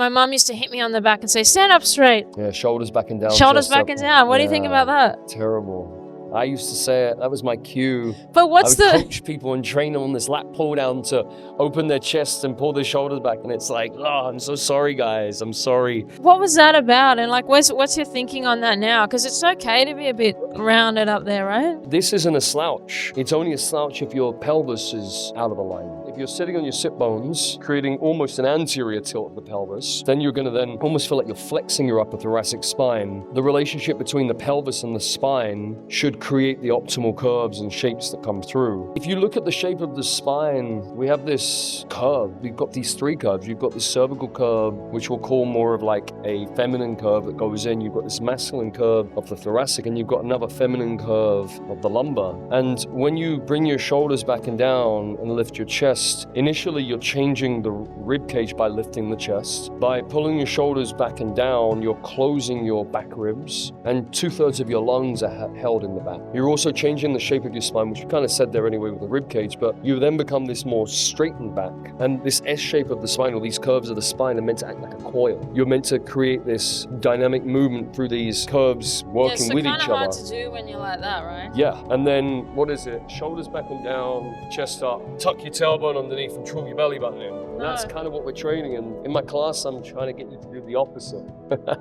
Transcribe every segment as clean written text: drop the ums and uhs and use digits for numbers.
My mum used to hit me on the back and say, stand up straight. Yeah, shoulders back and down. Shoulders back and down. What do you think about that? Terrible. I used to say it. That was my cue. But what's I would coach people and train them on this lat pull down to open their chest and pull their shoulders back. And it's like, oh, I'm so sorry, guys. I'm sorry. What was that about? And like, what's your thinking on that now? Because it's okay to be a bit rounded up there, right? This isn't a slouch. It's only a slouch if your pelvis is out of alignment. If you're sitting on your sit bones, creating almost an anterior tilt of the pelvis, then you're going to then almost feel like you're flexing your upper thoracic spine. The relationship between the pelvis and the spine should create the optimal curves and shapes that come through. If you look at the shape of the spine, we have this curve. We've got these three curves. You've got this cervical curve, which we'll call more of like a feminine curve that goes in. You've got this masculine curve of the thoracic, and you've got another feminine curve of the lumbar. And when you bring your shoulders back and down and lift your chest, initially you're changing the rib cage by lifting the chest. By pulling your shoulders back and down, you're closing your back ribs, and 2/3 of your lungs are held in the back. You're also changing the shape of your spine, which you kind of said there anyway with the rib cage, but you then become this more straightened back. And this S shape of the spine, or these curves of the spine, are meant to act like a coil. You're meant to create this dynamic movement through these curves working with each other. It's kind of hard to do when you're like that, right? Yeah, and then what is it? Shoulders back and down, chest up, tuck your tailbone underneath and draw your belly button in. And that's kind of what we're training. And in my class, I'm trying to get you to do the opposite. The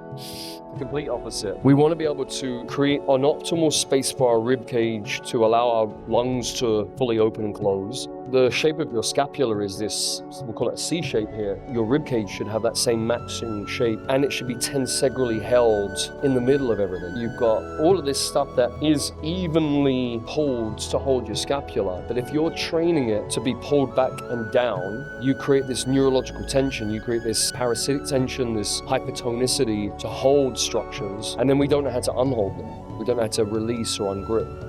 complete opposite. We want to be able to create an optimal space for our rib cage to allow our lungs to fully open and close. The shape of your scapula is this, we'll call it a C shape here. Your rib cage should have that same matching shape, and it should be tensegrally held in the middle of everything. You've got all of this stuff that is evenly pulled to hold your scapula, but if you're training it to be pulled back and down, you create this neurological tension, you create this parasitic tension, this hypertonicity to hold structures, and then we don't know how to unhold them. We don't know how to release or ungrip.